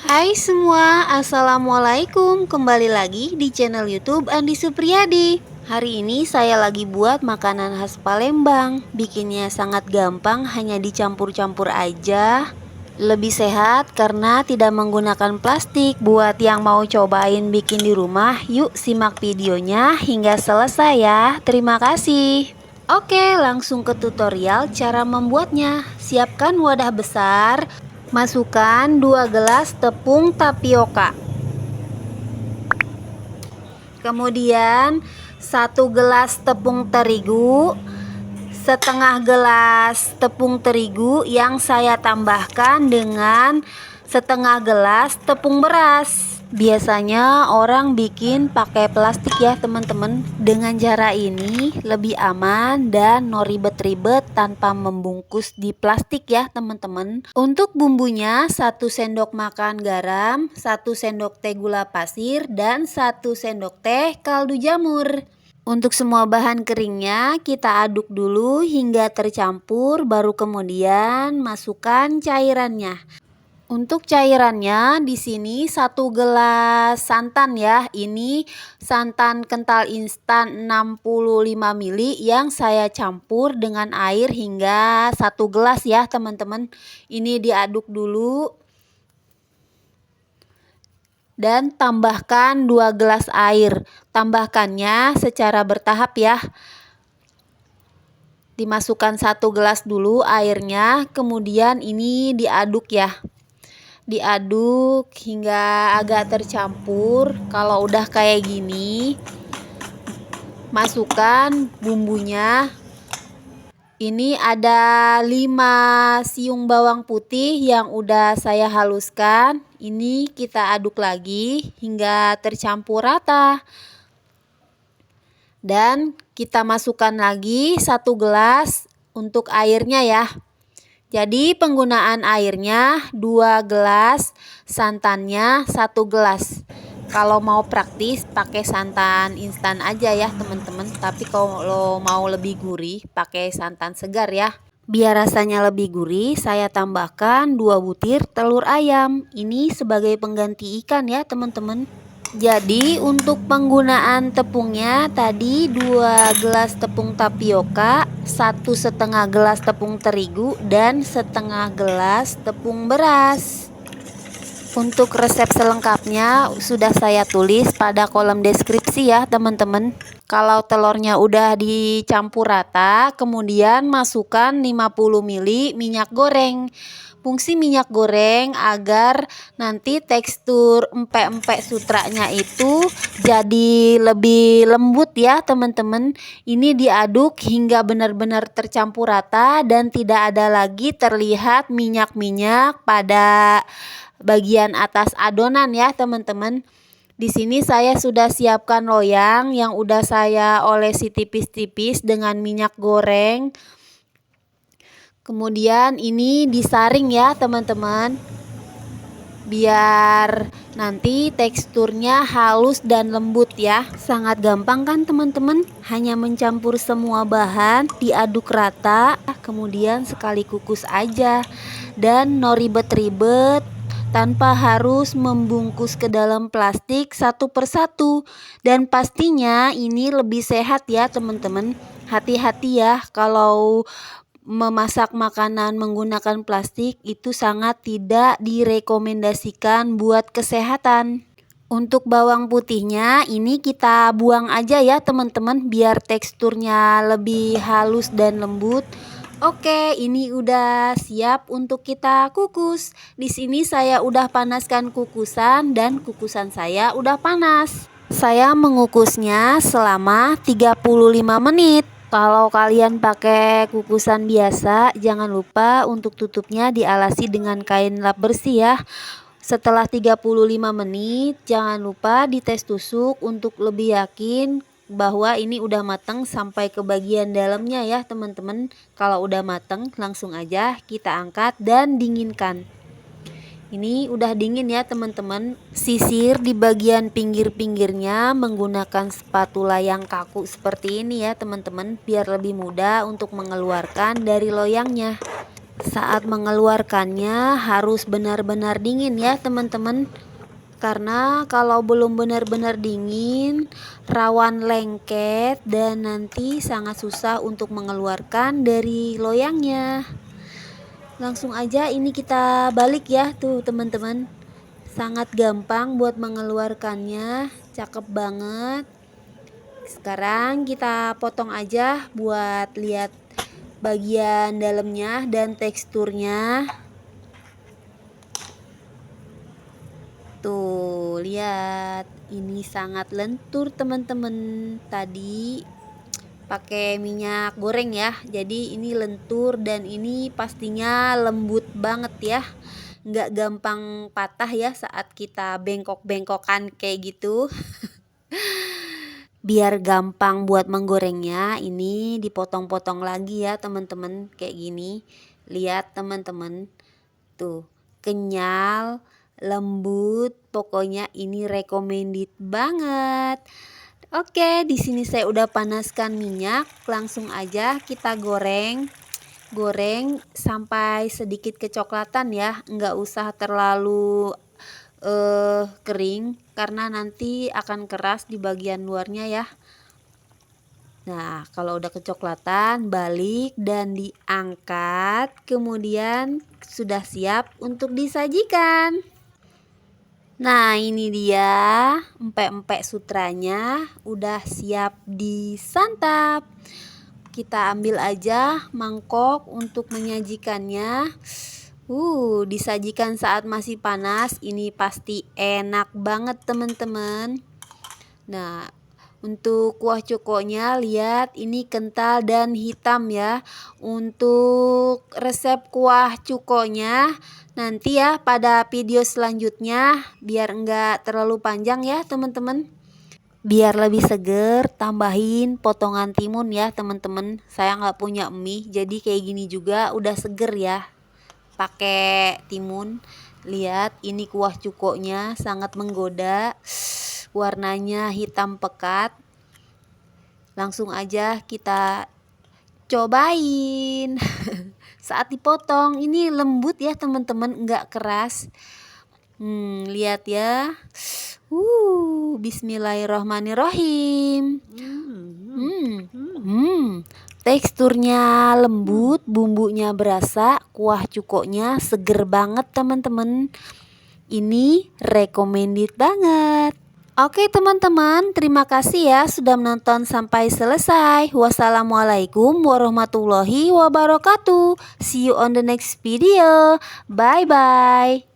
Hai semua, Assalamualaikum. Kembali lagi di channel YouTube Andi Supriyadi. Hari ini saya lagi buat makanan khas Palembang. Bikinnya sangat gampang, hanya dicampur-campur aja. Lebih sehat karena tidak menggunakan plastik. Buat yang mau cobain bikin di rumah, yuk simak videonya hingga selesai ya. Terima kasih. Oke, langsung ke tutorial cara membuatnya. Siapkan wadah besar. Masukkan 2 gelas tepung tapioka. Kemudian 1 gelas tepung terigu, setengah gelas tepung terigu yang saya tambahkan dengan setengah gelas tepung beras. Biasanya orang bikin pakai plastik ya teman-teman. Dengan cara ini lebih aman dan no ribet-ribet tanpa membungkus di plastik ya teman-teman. Untuk bumbunya 1 sendok makan garam, 1 sendok teh gula pasir, dan 1 sendok teh kaldu jamur. Untuk semua bahan keringnya kita aduk dulu hingga tercampur, baru kemudian masukkan cairannya. Untuk cairannya di sini 1 gelas santan ya. Ini santan kental instan 65 ml yang saya campur dengan air hingga 1 gelas ya teman-teman. Ini diaduk dulu. Dan tambahkan 2 gelas air. Tambahkannya secara bertahap ya. Dimasukkan 1 gelas dulu airnya, kemudian ini diaduk ya. Diaduk hingga agak tercampur. Kalau udah kayak gini, masukkan bumbunya. Ini ada 5 siung bawang putih yang udah saya haluskan. Ini kita aduk lagi hingga tercampur rata. Dan kita masukkan lagi 1 gelas untuk airnya ya. Jadi penggunaan airnya 2 gelas, santannya 1 gelas. Kalau mau praktis pakai santan instan aja ya teman-teman. Tapi kalau mau lebih gurih pakai santan segar ya. Biar rasanya lebih gurih, saya tambahkan 2 butir telur ayam. Ini sebagai pengganti ikan ya teman-teman. Jadi untuk penggunaan tepungnya tadi 2 gelas tepung tapioka, 1,5 gelas tepung terigu, dan setengah gelas tepung beras. Untuk resep selengkapnya sudah saya tulis pada kolom deskripsi ya teman-teman. Kalau telurnya udah dicampur rata, kemudian masukkan 50 ml minyak goreng. Fungsi minyak goreng agar nanti tekstur empek-empek sutranya itu jadi lebih lembut ya teman-teman. Ini diaduk hingga benar-benar tercampur rata dan tidak ada lagi terlihat minyak-minyak pada bagian atas adonan ya teman-teman. Di sini saya sudah siapkan loyang yang udah saya olesi tipis-tipis dengan minyak goreng. Kemudian ini disaring ya teman-teman, biar nanti teksturnya halus dan lembut ya. Sangat gampang kan teman-teman, hanya mencampur semua bahan, diaduk rata, kemudian sekali kukus aja. Dan no ribet-ribet, tanpa harus membungkus ke dalam plastik satu persatu. Dan pastinya ini lebih sehat ya teman-teman. Hati-hati ya kalau memasak makanan menggunakan plastik, itu sangat tidak direkomendasikan buat kesehatan. Untuk bawang putihnya ini kita buang aja ya teman-teman, biar teksturnya lebih halus dan lembut. Oke, ini udah siap untuk kita kukus. Di sini saya udah panaskan kukusan dan kukusan saya udah panas. Saya mengukusnya selama 35 menit. Kalau kalian pakai kukusan biasa, jangan lupa untuk tutupnya dialasi dengan kain lap bersih ya. Setelah 35 menit, jangan lupa dites tusuk untuk lebih yakin bahwa ini udah matang sampai ke bagian dalamnya ya teman-teman. Kalau udah matang, langsung aja kita angkat dan dinginkan. Ini udah dingin ya teman-teman. Sisir di bagian pinggir-pinggirnya menggunakan spatula yang kaku seperti ini ya teman-teman, biar lebih mudah untuk mengeluarkan dari loyangnya. Saat mengeluarkannya harus benar-benar dingin ya teman-teman. Karena kalau belum benar-benar dingin, rawan lengket dan nanti sangat susah untuk mengeluarkan dari loyangnya. Langsung aja ini kita balik ya tuh teman-teman. Sangat gampang buat mengeluarkannya, cakep banget. Sekarang kita potong aja buat lihat bagian dalamnya dan teksturnya. Tuh, lihat. Ini sangat lentur, teman-teman. Tadi pakai minyak goreng ya. Jadi ini lentur dan ini pastinya lembut banget ya. Nggak gampang patah ya saat kita bengkok-bengkokan kayak gitu. Biar gampang buat menggorengnya, ini dipotong-potong lagi ya, teman-teman. Kayak gini. Lihat, teman-teman. Tuh, kenyal, lembut, pokoknya ini recommended banget. Oke, di sini saya udah panaskan minyak, langsung aja kita goreng. Goreng sampai sedikit kecoklatan ya, nggak usah terlalu kering karena nanti akan keras di bagian luarnya ya. Nah, kalau udah kecoklatan, balik dan diangkat, kemudian sudah siap untuk disajikan. Nah, ini dia empek-empek sutranya udah siap disantap. Kita ambil aja mangkok untuk menyajikannya. Disajikan saat masih panas, ini pasti enak banget teman-teman. Nah, untuk kuah cukonya lihat ini kental dan hitam ya. Untuk resep kuah cukonya nanti ya pada video selanjutnya, biar enggak terlalu panjang ya teman-teman. Biar lebih seger, tambahin potongan timun ya teman-teman. Saya nggak punya mie, jadi kayak gini juga udah seger ya. Pakai timun. Lihat ini kuah cukonya sangat menggoda. Warnanya hitam pekat. Langsung aja kita cobain. Saat dipotong ini lembut ya teman-teman, nggak keras. Lihat ya. Bismillahirrohmanirrohim. Teksturnya lembut, bumbunya berasa, kuah cukonya seger banget teman-teman. Ini recommended banget. Oke teman-teman, terima kasih ya sudah menonton sampai selesai. Wassalamualaikum warahmatullahi wabarakatuh. See you on the next video. Bye bye.